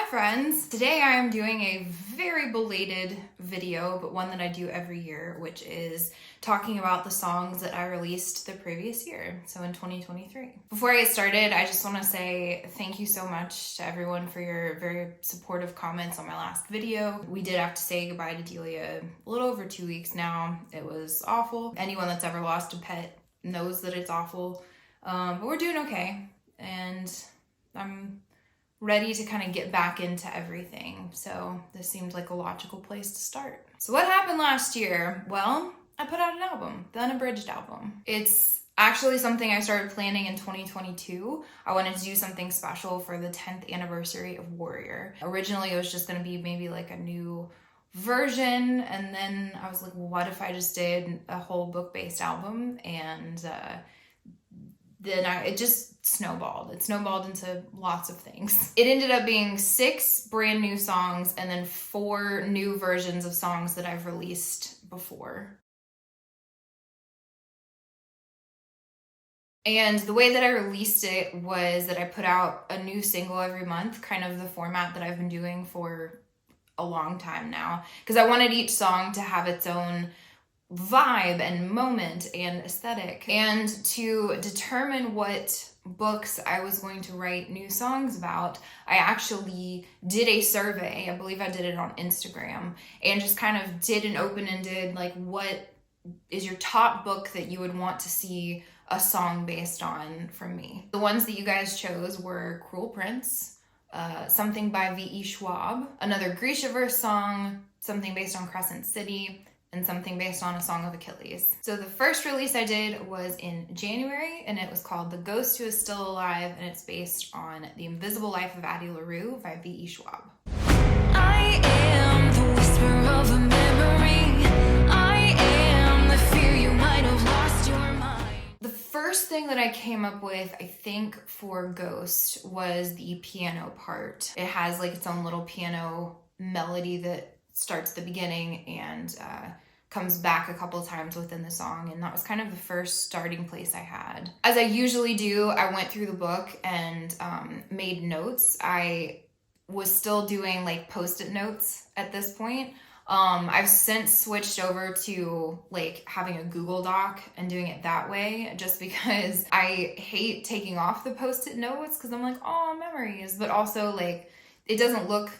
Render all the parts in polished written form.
friends! Today I am doing a very belated video, but one that I do every year, which is talking about the songs that I released the previous year, so in 2023. Before I get started, I just want to say thank you so much to everyone for your very supportive comments on my last video. We did have to say goodbye to Delia a little over 2 weeks now. It was awful. Anyone that's ever lost a pet knows that it's awful, but we're doing okay, and I'm ready to kind of get back into everything. So this seemed like a logical place to start. So what happened last year? Well, I put out an album, the unabridged album. It's actually something I started planning in 2022. I wanted to do something special for the 10th anniversary of Warrior. Originally, it was just gonna be maybe like a new version, and then I was like, well, what if I just did a whole book-based album? And then it just snowballed. It snowballed into lots of things. It ended up being 6 brand new songs and then 4 new versions of songs that I've released before. And the way that I released it was that I put out a new single every month, kind of the format that I've been doing for a long time now, because I wanted each song to have its own vibe and moment and aesthetic. And to determine what books I was going to write new songs about, I actually did a survey. I believe I did it on Instagram, and just kind of did an open-ended, like, what is your top book that you would want to see a song based on from me? The ones that you guys chose were Cruel Prince, something by V.E. Schwab, another Grishaverse song, something based on Crescent City, and something based on a song of Achilles. So the first release I did was in January, and it was called The Ghost Who Is Still Alive, and it's based on The Invisible Life of Addie LaRue by V.E. Schwab. I am the whisper of a memory. I am the fear you might have lost your mind. The first thing that I came up with, I think, for Ghost was the piano part. It has like its own little piano melody that starts at the beginning and comes back a couple times within the song, and that was kind of the first starting place I had. As I usually do, I went through the book and made notes. I was still doing like post-it notes at this point. I've since switched over to like having a Google Doc and doing it that way, just because I hate taking off the post-it notes because I'm like, oh, memories, but also like it doesn't look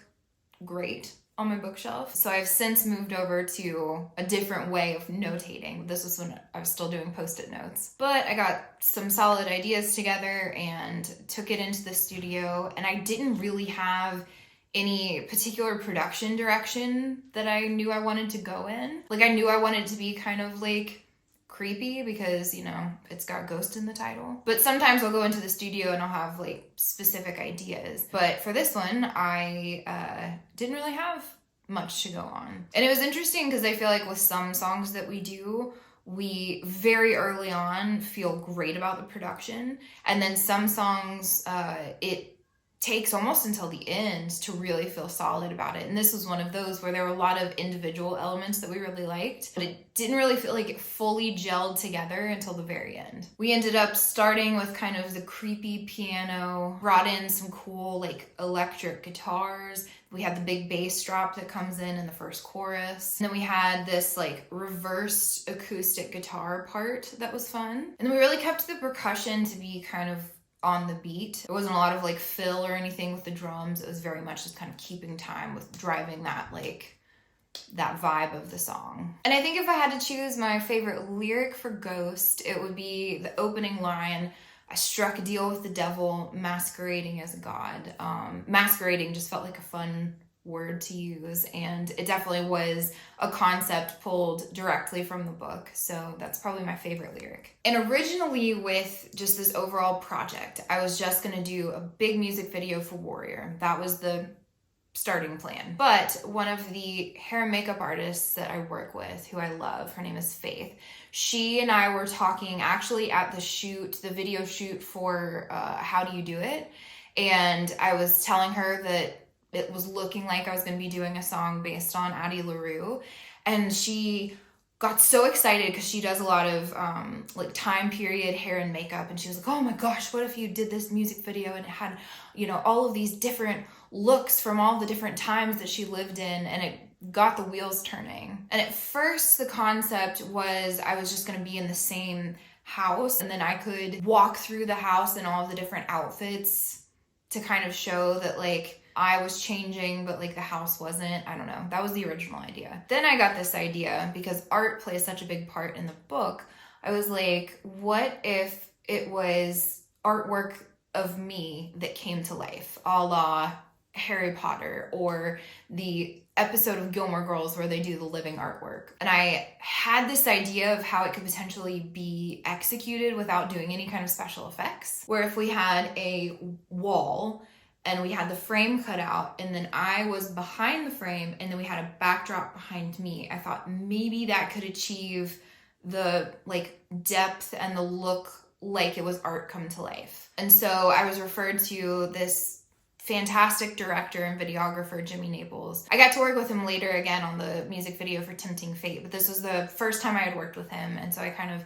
great on my bookshelf. So I've since moved over to a different way of notating. This was when I was still doing post-it notes. But I got some solid ideas together and took it into the studio, and I didn't really have any particular production direction that I knew I wanted to go in. Like, I knew I wanted it to be kind of like creepy because, you know, it's got ghost in the title. But sometimes I'll go into the studio and I'll have like specific ideas. But for this one, I didn't really have much to go on. And it was interesting because I feel like with some songs that we do, we very early on feel great about the production. And then some songs, it takes almost until the end to really feel solid about it. And this was one of those where there were a lot of individual elements that we really liked, but it didn't really feel like it fully gelled together until the very end. We ended up starting with kind of the creepy piano, brought in some cool like electric guitars. We had the big bass drop that comes in the first chorus. And then we had this like reversed acoustic guitar part that was fun. And then we really kept the percussion to be kind of on the beat. There wasn't a lot of like fill or anything with the drums. It was very much just kind of keeping time with driving that vibe of the song. And I think if I had to choose my favorite lyric for Ghost, it would be the opening line, "I struck a deal with the devil, masquerading as a god." Masquerading just felt like a fun word to use, and it definitely was a concept pulled directly from the book, so that's probably my favorite lyric. And originally with just this overall project, I was just gonna do a big music video for Warrior. That was the starting plan. But one of the hair and makeup artists that I work with, who I love, her name is Faith, she and I were talking actually at the video shoot for How Do You Do It? And I was telling her that it was looking like I was going to be doing a song based on Addie LaRue. And she got so excited because she does a lot of like time period hair and makeup. And she was like, oh my gosh, what if you did this music video and it had, you know, all of these different looks from all the different times that she lived in, and it got the wheels turning. And at first the concept was I was just going to be in the same house, and then I could walk through the house in all of the different outfits to kind of show that like I was changing, but like the house wasn't. I don't know. That was the original idea. Then I got this idea, because art plays such a big part in the book. I was like, what if it was artwork of me that came to life, a la Harry Potter or the episode of Gilmore Girls where they do the living artwork. And I had this idea of how it could potentially be executed without doing any kind of special effects, where if we had a wall and we had the frame cut out, and then I was behind the frame, and then we had a backdrop behind me, I thought maybe that could achieve the like depth and the look like it was art come to life. And so I was referred to this fantastic director and videographer, Jimmy Naples. I got to work with him later again on the music video for Tempting Fate, but this was the first time I had worked with him. And so I kind of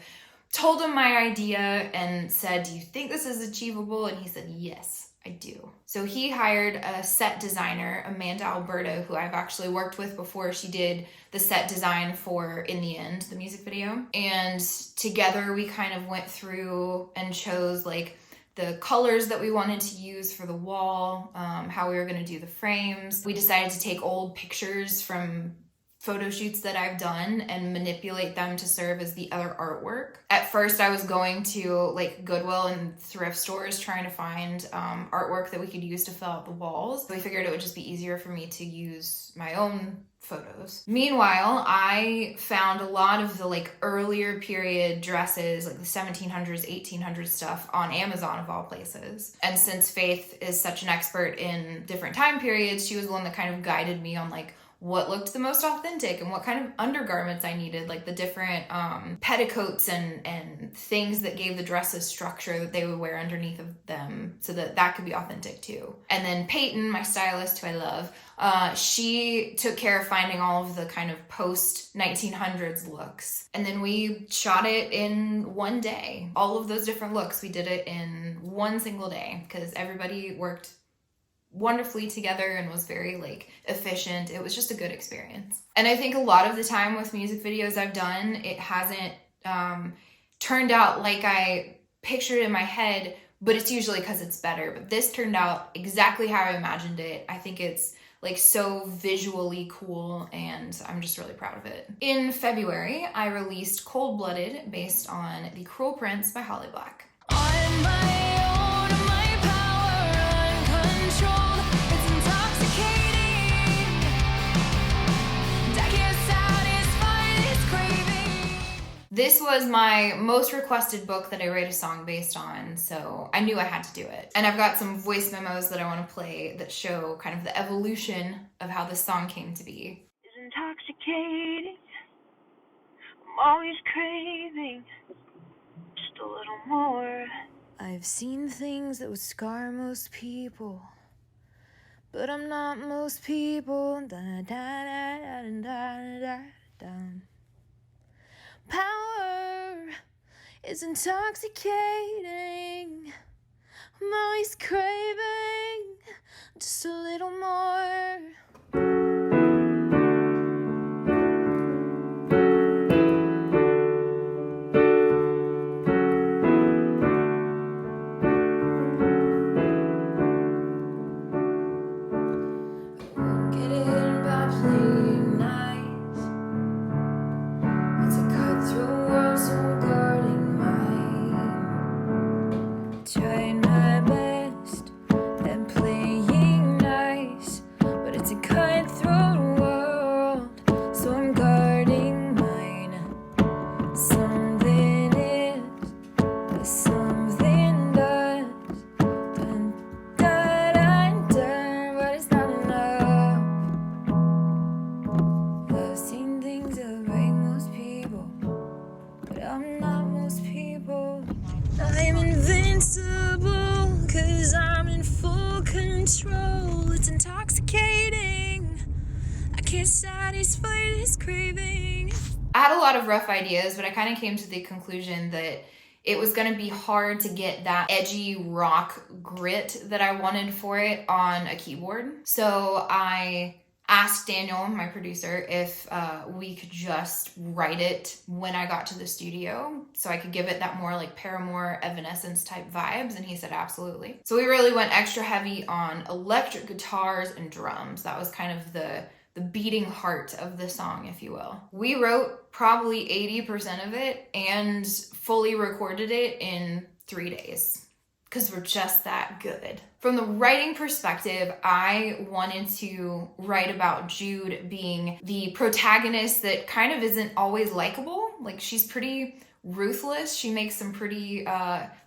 told him my idea and said, do you think this is achievable? And he said, yes, I do. So he hired a set designer, Amanda Alberta, who I've actually worked with before. She did the set design for In the End, the music video. And together we kind of went through and chose like the colors that we wanted to use for the wall, how we were going to do the frames. We decided to take old pictures from photo shoots that I've done and manipulate them to serve as the other artwork. At first I was going to like Goodwill and thrift stores trying to find artwork that we could use to fill out the walls. So we figured it would just be easier for me to use my own photos. Meanwhile, I found a lot of the like earlier period dresses, like the 1700s, 1800s stuff on Amazon of all places. And since Faith is such an expert in different time periods, she was the one that kind of guided me on like what looked the most authentic and what kind of undergarments I needed, like the different petticoats and things that gave the dresses structure that they would wear underneath of them so that that could be authentic too. And then Peyton, my stylist, who I love, she took care of finding all of the kind of post 1900s looks. And then we shot it in one day. All of those different looks, we did it in one single day because everybody worked wonderfully together and was very like efficient. It was just a good experience. And I think a lot of the time with music videos I've done, it hasn't turned out like I pictured it in my head, but it's usually because it's better. But this turned out exactly how I imagined it. I think it's like so visually cool, and I'm just really proud of it. In February, I released Cold Blooded based on The Cruel Prince by Holly Black. On my own, my power uncontrolled, it's intoxicating, and I can't satisfy this craving. This was my most requested book that I write a song based on, so I knew I had to do it. And I've got some voice memos that I want to play that show kind of the evolution of how this song came to be. It's intoxicating, I'm always craving just a little more. I've seen things that would scar most people, but I'm not most people. Da, da, da, da, da, da, da. Power is intoxicating, I'm always craving just a little more. It's intoxicating, I can't satisfy this craving. I had a lot of rough ideas, but I kind of came to the conclusion that it was going to be hard to get that edgy rock grit that I wanted for it on a keyboard. So I asked Daniel, my producer, if we could just write it when I got to the studio so I could give it that more like Paramore, Evanescence type vibes, and he said absolutely. So we really went extra heavy on electric guitars and drums. That was kind of the beating heart of the song, if you will. We wrote probably 80% of it and fully recorded it in 3 days because we're just that good. From the writing perspective, I wanted to write about Jude being the protagonist that kind of isn't always likable. Like, she's pretty ruthless. She makes some pretty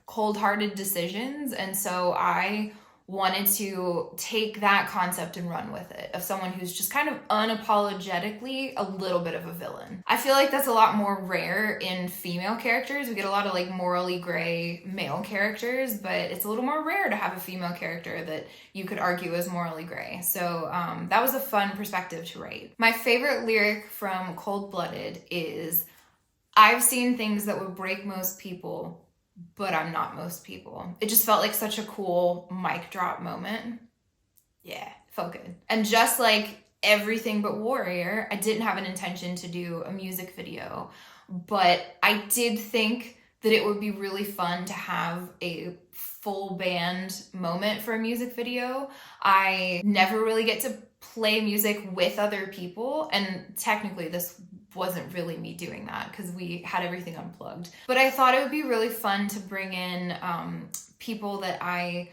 cold-hearted decisions. And so I wanted to take that concept and run with it, of someone who's just kind of unapologetically a little bit of a villain. I feel like that's a lot more rare in female characters. We get a lot of like morally gray male characters, but it's a little more rare to have a female character that you could argue is morally gray. So that was a fun perspective to write. My favorite lyric from Cold Blooded is, "I've seen things that would break most people, but I'm not most people." It just felt like such a cool mic drop moment. Yeah, it felt good. And just like Everything But Warrior, I didn't have an intention to do a music video, but I did think that it would be really fun to have a full band moment for a music video. I never really get to play music with other people, and technically this wasn't really me doing that because we had everything unplugged. But I thought it would be really fun to bring in people that I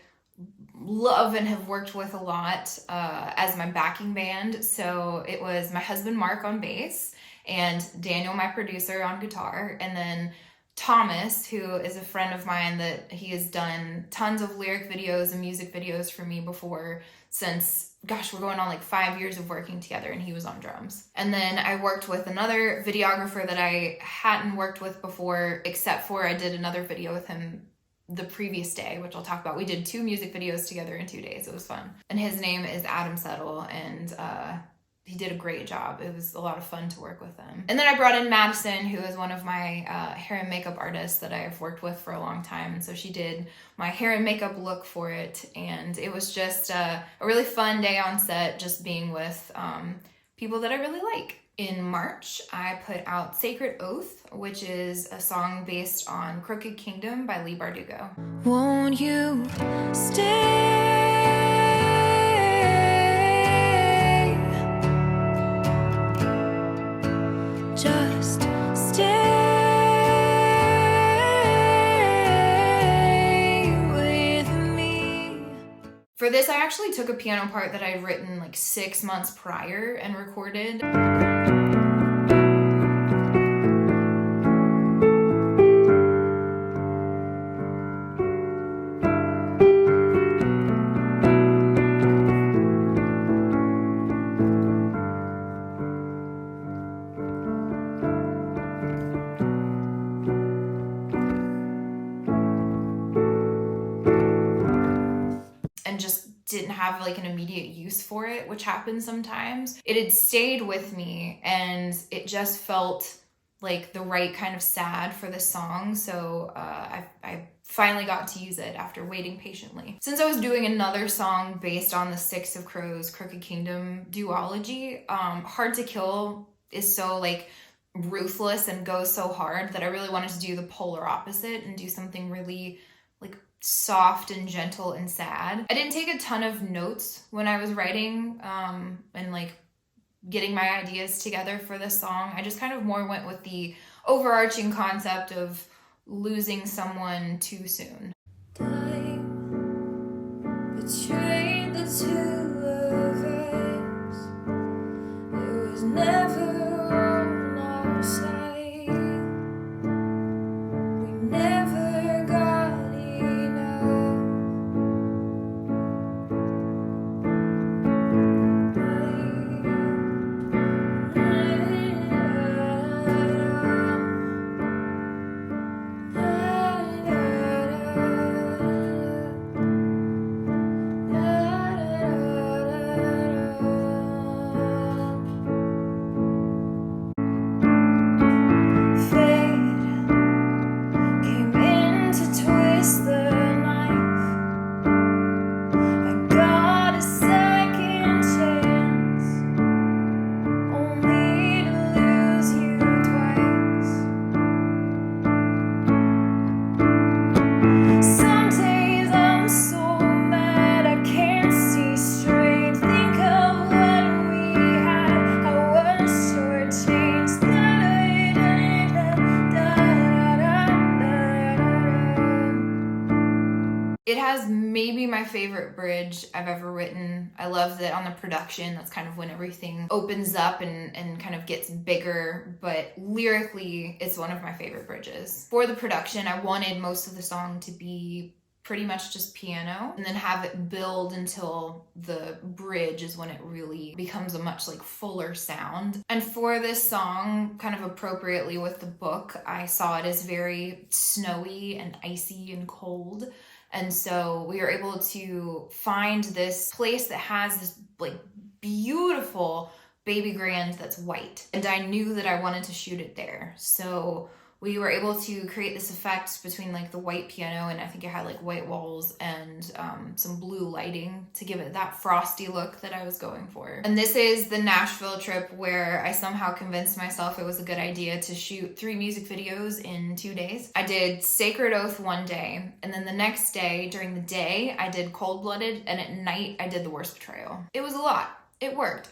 love and have worked with a lot as my backing band. So it was my husband Mark on bass and Daniel, my producer, on guitar, and then Thomas, who is a friend of mine that he has done tons of lyric videos and music videos for me before, since, gosh, we're going on like 5 years of working together, and he was on drums. And then I worked with another videographer that I hadn't worked with before, except for I did another video with him the previous day, which I'll talk about. We did 2 music videos together in 2 days. It was fun. And his name is Adam Settle, and he did a great job. It was a lot of fun to work with him. And then I brought in Madison, who is one of my hair and makeup artists that I've worked with for a long time. And so she did my hair and makeup look for it. And it was just a really fun day on set, just being with people that I really like. In March, I put out Sacred Oath, which is a song based on Crooked Kingdom by Lee Bardugo. Won't you stay? Just stay with me. For this, I actually took a piano part that I'd written like 6 months prior and recorded. And just didn't have like an immediate use for it, which happens sometimes. It had stayed with me, and it just felt like the right kind of sad for the song. So I finally got to use it after waiting patiently. Since I was doing another song based on the Six of Crows Crooked Kingdom duology, Hard to Kill is so like ruthless and goes so hard that I really wanted to do the polar opposite and do something really like soft and gentle and sad. I didn't take a ton of notes when I was writing and like getting my ideas together for this song. I just kind of more went with the overarching concept of losing someone too soon. Time betrayed the two of us. It was never on our side. We never got enough. favorite bridge I've ever written. I love that on the production, that's kind of when everything opens up and kind of gets bigger, but lyrically, it's one of my favorite bridges. For the production, I wanted most of the song to be pretty much just piano and then have it build until the bridge is when it really becomes a much like fuller sound. And for this song, kind of appropriately with the book, I saw it as very snowy and icy and cold. And so we were able to find this place that has this like beautiful baby grand that's white. And I knew that I wanted to shoot it there. So we were able to create this effect between like the white piano, and I think it had like white walls and some blue lighting to give it that frosty look that I was going for. And this is the Nashville trip where I somehow convinced myself it was a good idea to shoot 3 music videos in 2 days. I did Sacred Oath one day, and then the next day, during the day, I did Cold Blooded, and at night, I did the Worst Betrayal. It was a lot. It worked.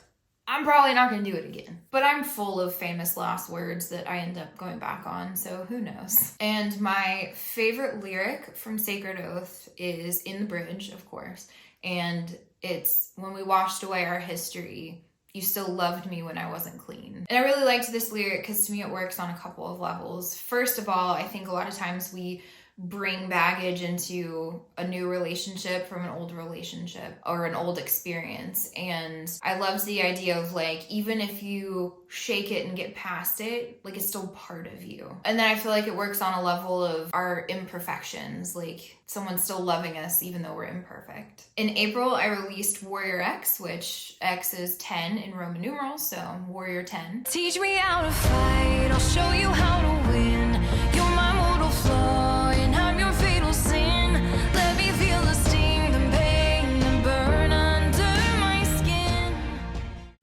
I'm probably not going to do it again, but I'm full of famous last words that I end up going back on, so who knows. And my favorite lyric from Sacred Oath is in the bridge, of course, and it's when we washed away our history, you still loved me when I wasn't clean. And I really liked this lyric because to me it works on a couple of levels. First of all, I think a lot of times we bring baggage into a new relationship from an old relationship or an old experience. And I loved the idea of like, even if you shake it and get past it, like it's still part of you. And then I feel like it works on a level of our imperfections, like someone's still loving us even though we're imperfect. In April, I released Warrior X, which X is 10 in Roman numerals, so Warrior 10. Teach me how to fight, I'll show you how to win. You're my mortal flaw, and I'm your fatal sin. Let me feel the sting, the pain, the burn under my skin.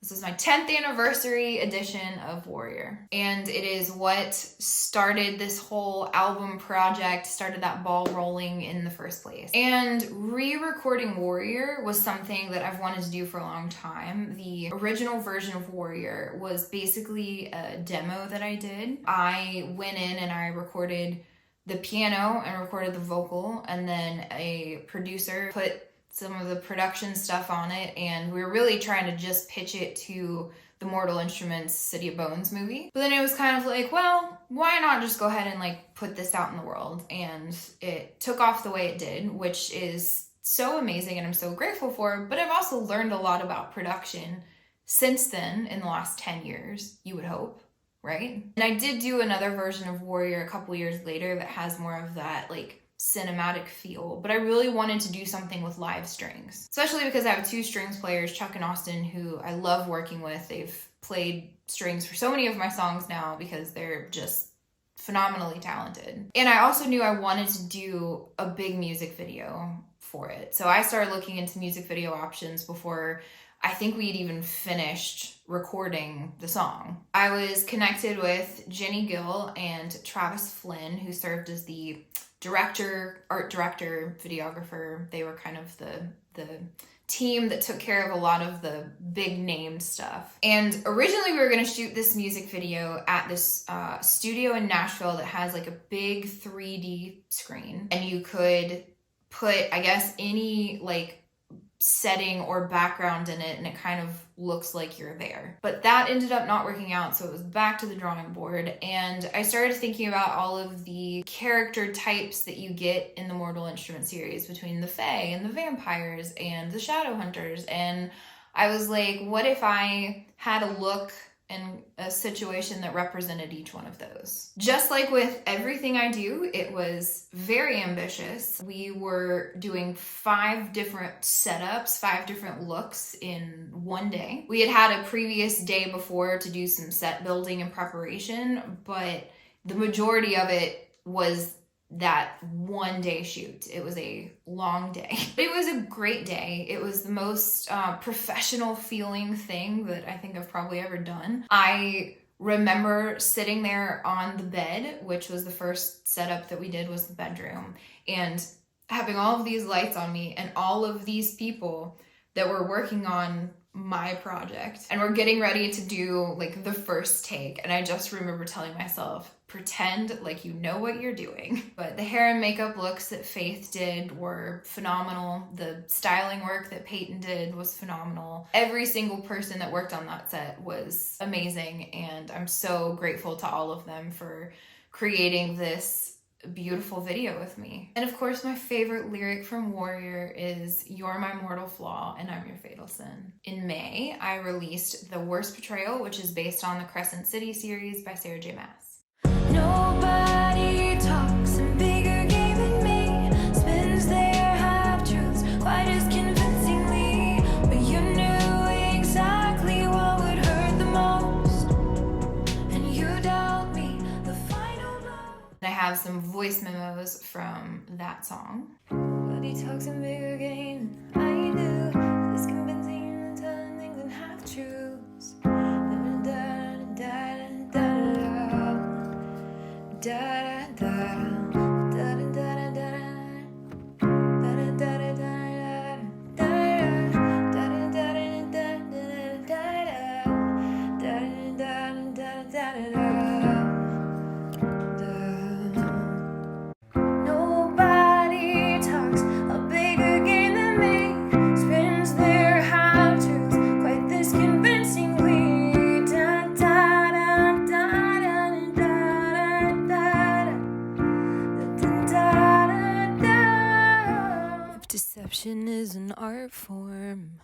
This is my 10th anniversary edition of Warrior. And it is what started this whole album project, started that ball rolling in the first place. And re-recording Warrior was something that I've wanted to do for a long time. The original version of Warrior was basically a demo that I did. I went in and I recorded the piano and recorded the vocal, and then a producer put some of the production stuff on it, and we were really trying to just pitch it to the Mortal Instruments City of Bones movie. But then it was kind of like, well, why not just go ahead and like put this out in the world? And it took off the way it did, which is so amazing and I'm so grateful for. But I've also learned a lot about production since then in the last 10 years, you would hope, right? And I did do another version of Warrior a couple years later that has more of that like cinematic feel, but I really wanted to do something with live strings, especially because I have 2 strings players, Chuck and Austin, who I love working with. They've played strings for so many of my songs now because they're just phenomenally talented. And I also knew I wanted to do a big music video for it. So I started looking into music video options before I think we'd even finished recording the song. I was connected with Jenny Gill and Travis Flynn, who served as the director, art director, videographer. They were kind of the team that took care of a lot of the big named stuff. And originally we were going to shoot this music video at this studio in Nashville that has like a big 3D screen, and you could put, I guess, any like setting or background in it and it kind of looks like you're there. But that ended up not working out, so it was back to the drawing board, and I started thinking about all of the character types that you get in the Mortal Instruments series between the Fae and the vampires and the shadow hunters, and I was like, what if I had a look and a situation that represented each one of those? Just like with everything I do, it was very ambitious. We were doing 5 different setups, 5 different looks in one day. We had a previous day before to do some set building and preparation, but the majority of it was that one day shoot. It was a long day. But it was a great day. It was the most professional feeling thing that I think I've probably ever done. I remember sitting there on the bed, which was the first setup that we did was the bedroom, and having all of these lights on me and all of these people that were working on my project, and we're getting ready to do like the first take. And I just remember telling myself, pretend like you know what you're doing. But the hair and makeup looks that Faith did were phenomenal. The styling work that Peyton did was phenomenal. Every single person that worked on that set was amazing, and I'm so grateful to all of them for creating this beautiful video with me. And of course, my favorite lyric from Warrior is "You're my mortal flaw and I'm your fatal sin." In May, I released The Worst Betrayal, which is based on the Crescent City series by Sarah J. Maas. Nobody talks a bigger game than me, spins their half-truths quite as convincingly, but you knew exactly what would hurt the most, and you dealt me the final blow. And I have some voice memos from that song. Nobody talks a bigger game than I do, this convincing and telling things and half-truths. Nobody talks a bigger game than me, spins their half-truths quite this convincingly. If deception is an art form,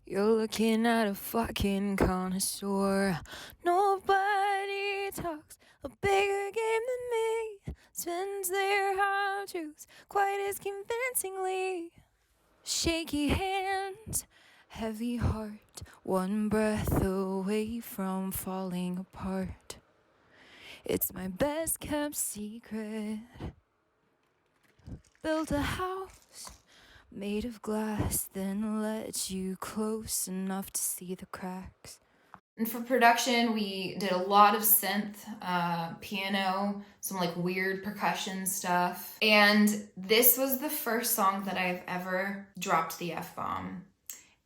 you're looking at a fucking connoisseur. Nobody talks a bigger game than me, spins their half-truths quite as convincingly. Shaky hands, heavy heart, one breath away from falling apart. It's my best kept secret. Built a house made of glass, then let you close enough to see the cracks. And for production, we did a lot of synth, piano, some like weird percussion stuff. And this was the first song that I've ever dropped the F-bomb.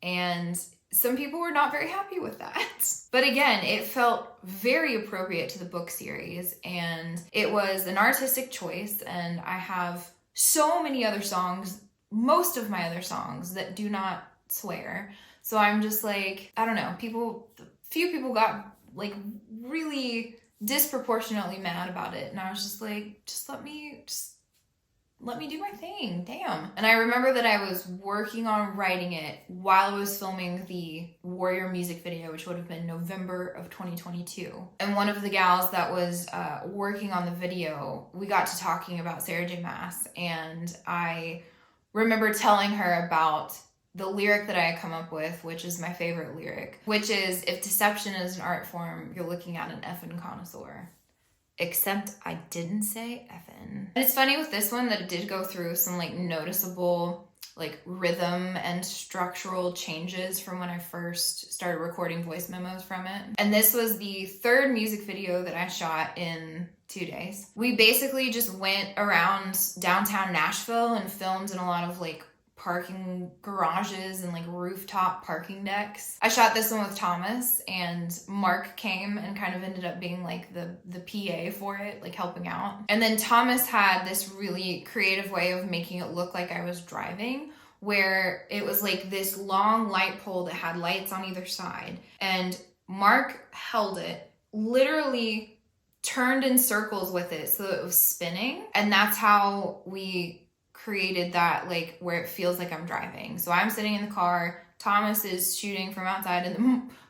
And some people were not very happy with that. But again, it felt very appropriate to the book series, and it was an artistic choice. And I have so many other songs, most of my other songs, that do not swear. So I'm just like, I don't know, few people got like really disproportionately mad about it. And I was just like, just let me do my thing, damn. And I remember that I was working on writing it while I was filming the Warrior music video, which would have been November of 2022. And one of the gals that was working on the video, we got to talking about Sarah J. Maas, and I remember telling her about the lyric that I had come up with, which is my favorite lyric, which is, if deception is an art form, you're looking at an effing connoisseur. Except I didn't say effing. And it's funny with this one that it did go through some like noticeable like rhythm and structural changes from when I first started recording voice memos from it. And this was the third music video that I shot in 2 days. We basically just went around downtown Nashville and filmed in a lot of like parking garages and like rooftop parking decks. I shot this one with Thomas, and Mark came and kind of ended up being like the PA for it, like helping out. And then Thomas had this really creative way of making it look like I was driving, where it was like this long light pole that had lights on either side. And Mark held it, literally turned in circles with it so that it was spinning. And that's how we created that, like, where it feels like I'm driving. So I'm sitting in the car, Thomas is shooting from outside, and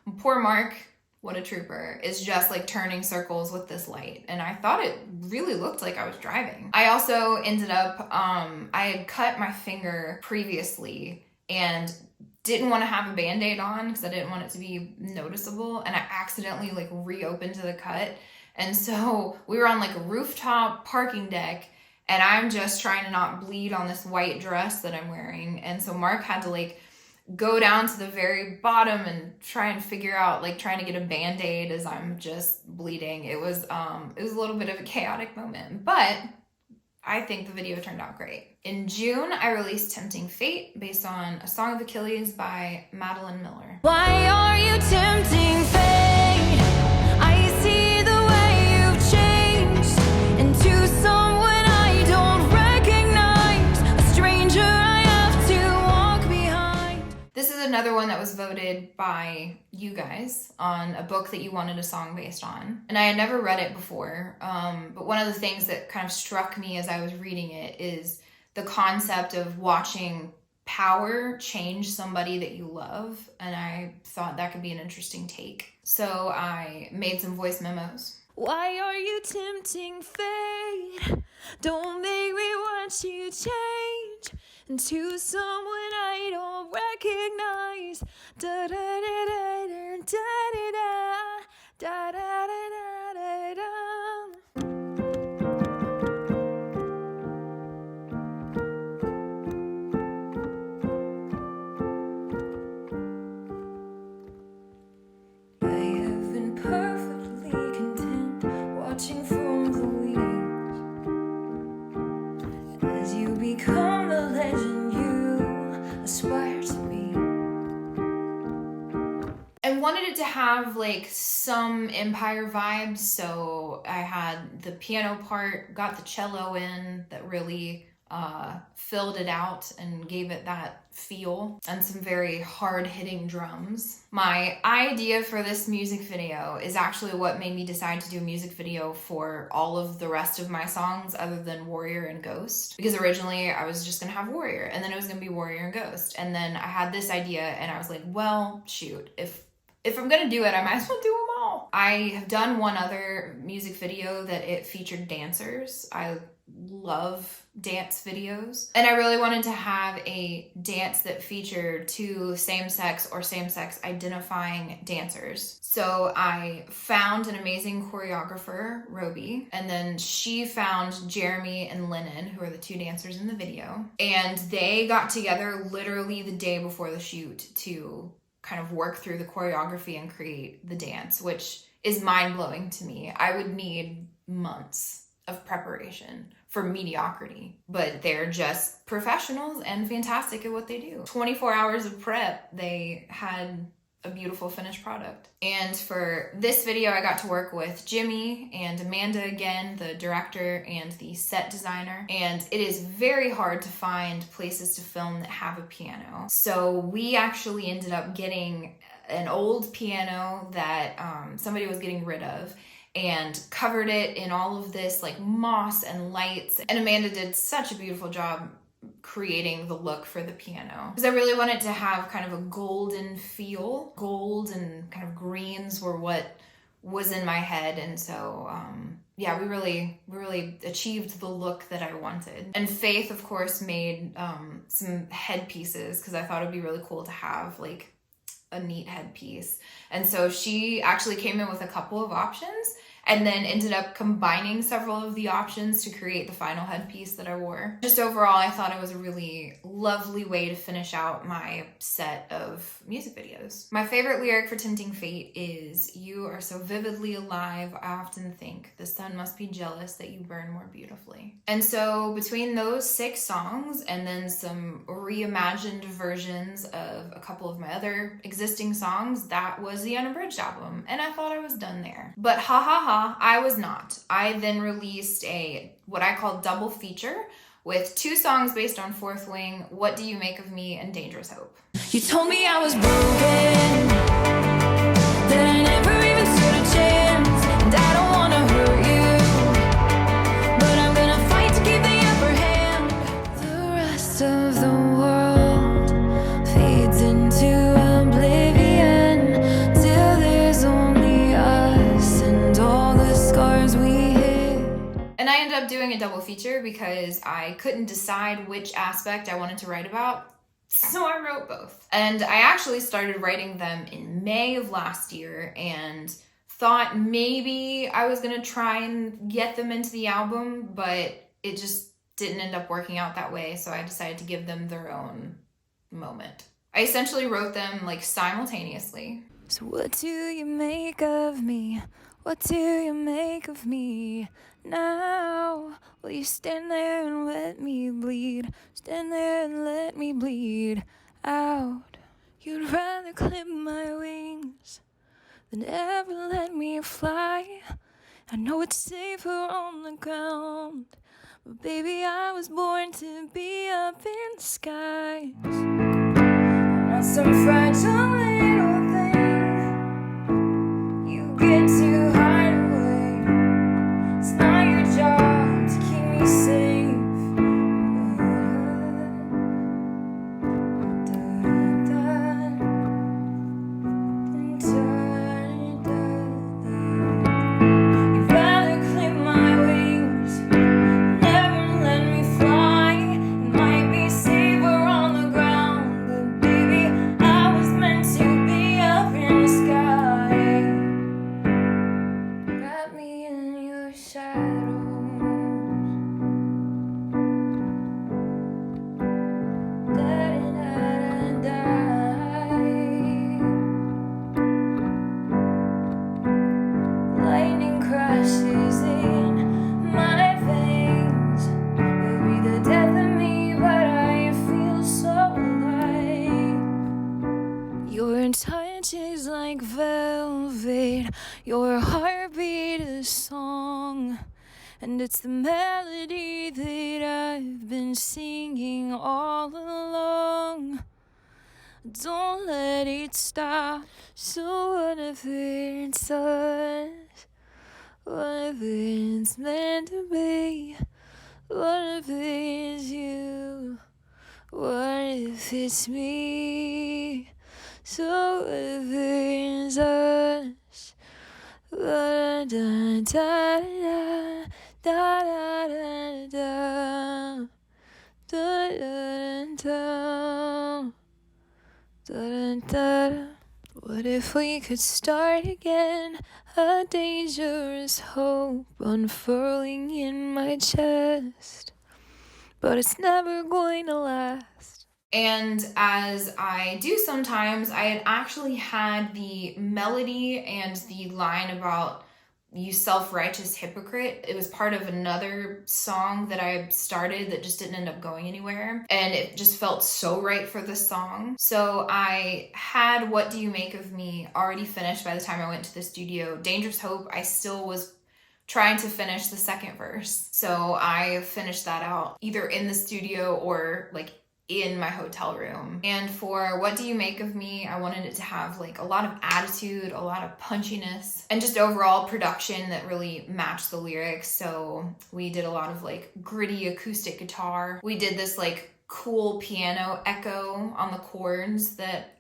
the poor Mark, what a trooper, is just like turning circles with this light. And I thought it really looked like I was driving. I also ended up, I had cut my finger previously and didn't want to have a Band-Aid on because I didn't want it to be noticeable. And I accidentally like reopened the cut. And so we were on like a rooftop parking deck, and I'm just trying to not bleed on this white dress that I'm wearing. And so Mark had to like go down to the very bottom and try and figure out, like, trying to get a Band-Aid as I'm just bleeding. It was a little bit of a chaotic moment, but I think the video turned out great. In June, I released Tempting Fate based on A Song of Achilles by Madeline Miller. Why are you tempting fate? I see the way you've changed into someone I don't recognize, a stranger I have to walk behind. This is another one that was voted by you guys on a book that you wanted a song based on. And I had never read it before, but one of the things that kind of struck me as I was reading it is the concept of watching power change somebody that you love, and I thought that could be an interesting take. So I made some voice memos. Why are you tempting fate? Don't make me watch you change into someone I don't recognize. Da da da da da da da da da da da. I have been perfectly content watching from the wings as you become the legend you aspire to be. I wanted it to have like some Empire vibes, so I had the piano part, got the cello in that really filled it out and gave it that feel, and some very hard-hitting drums. My idea for this music video is actually what made me decide to do a music video for all of the rest of my songs other than Warrior and Ghost, because originally I was just gonna have Warrior, and then it was gonna be Warrior and Ghost, and then I had this idea and I was like, well, shoot, if I'm gonna do it, I might as well do them all. I have done one other music video that it featured dancers. I love dance videos, and I really wanted to have a dance that featured two same-sex or same-sex identifying dancers. So I found an amazing choreographer, Roby, and then she found Jeremy and Lennon, who are the two dancers in the video, and they got together literally the day before the shoot to kind of work through the choreography and create the dance, which is mind-blowing to me. I would need months of preparation for mediocrity, but they're just professionals and fantastic at what they do. 24 hours of prep, they had a beautiful finished product. And for this video, I got to work with Jimmy and Amanda again, the director and the set designer. And it is very hard to find places to film that have a piano. So we actually ended up getting an old piano that somebody was getting rid of, and covered it in all of this like moss and lights. And Amanda did such a beautiful job creating the look for the piano, because I really wanted to have kind of a golden feel. Gold and kind of greens were what was in my head, and so yeah, we really achieved the look that I wanted. And Faith, of course, made some headpieces, because I thought it'd be really cool to have like a neat headpiece. And so she actually came in with a couple of options and then ended up combining several of the options to create the final headpiece that I wore. Just overall, I thought it was a really lovely way to finish out my set of music videos. My favorite lyric for Tempting Fate is, "You are so vividly alive, I often think the sun must be jealous that you burn more beautifully." And so between those 6 songs and then some reimagined versions of a couple of my other existing songs, that was the unabridged album, and I thought I was done there. But I was not. I then released what I call double feature with 2 songs based on Fourth Wing, What Do You Make of Me, and Dangerous Hope. You told me I was broken, that I never even stood a chance, and I don't want to hurt you, but I'm gonna fight to keep the upper hand. The rest of the world fades into oblivion till there's only us and all the scars we hid. And I ended up doing a double feature because I couldn't decide which aspect I wanted to write about, so I wrote both. And I actually started writing them in May of last year and thought maybe I was gonna try and get them into the album, but it just didn't end up working out that way, so I decided to give them their own moment. I essentially wrote them like simultaneously. So what do you make of me? What do you make of me now? Will you stand there and let me bleed? Stand there and let me bleed out. You'd rather clip my wings than ever let me fly. I know it's safer on the ground, but baby, I was born to be up in the skies. I'm not some fragile little thing you get to hide away. It's not your job to keep me safe. You'd rather clip my wings, never let me fly. It might be safer on the ground, but baby, I was meant to be up in the sky. Wrap me in your shadows. Da-da-da-da-da. Lightning crashes in my veins. You'll be the death of me, but I feel so alive. Your touch is like velvet, your heartbeat a song, and it's the melody that I've been singing all along. Don't let it stop. So what if it's us? What if it's meant to be? What if it's you? What if it's me? So what if it's us? Da da da da da da da da da da da. What if we could start again? A dangerous hope unfurling in my chest, but it's never going to last. And as I do sometimes, I had actually had the melody and the line about you self-righteous hypocrite. It was part of another song that I started that just didn't end up going anywhere. And it just felt so right for the song. So I had What Do You Make of Me already finished by the time I went to the studio. Dangerous Hope, I still was trying to finish the second verse. So I finished that out either in the studio or like in my hotel room. And for What Do You Make of Me, I wanted it to have like a lot of attitude, a lot of punchiness, and just overall production that really matched the lyrics. So we did a lot of like gritty acoustic guitar. We did this like cool piano echo on the chords that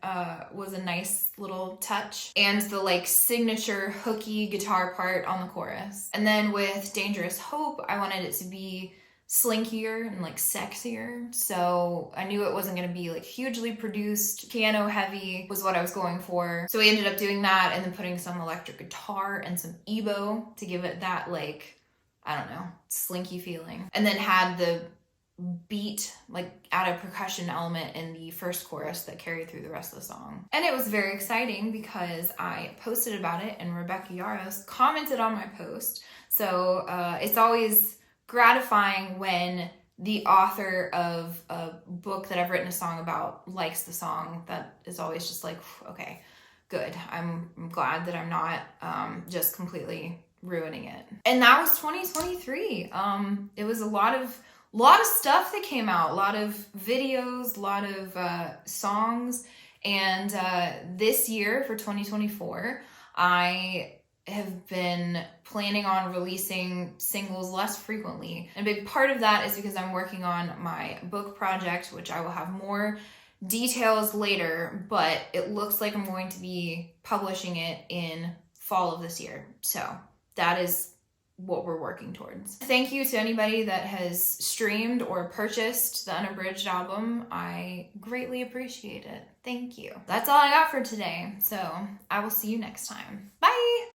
was a nice little touch, and the like signature hooky guitar part on the chorus. And then with Dangerous Hope, I wanted it to be slinkier and like sexier. So I knew it wasn't going to be like hugely produced. Piano heavy was what I was going for. So we ended up doing that and then putting some electric guitar and some EBO to give it that like, I don't know, slinky feeling. And then had the beat, like add a percussion element in the first chorus that carried through the rest of the song. And it was very exciting because I posted about it and Rebecca Yaros commented on my post. So it's always gratifying when the author of a book that I've written a song about likes the song. That is always just like, okay, good. I'm glad that I'm not just completely ruining it. And that was 2023. It was a lot of stuff that came out, a lot of videos, a lot of songs. And this year for 2024, I have been planning on releasing singles less frequently. And a big part of that is because I'm working on my book project, which I will have more details later, but it looks like I'm going to be publishing it in fall of this year. So that is what we're working towards. Thank you to anybody that has streamed or purchased the Unabridged album. I greatly appreciate it. Thank you. That's all I got for today. So I will see you next time. Bye!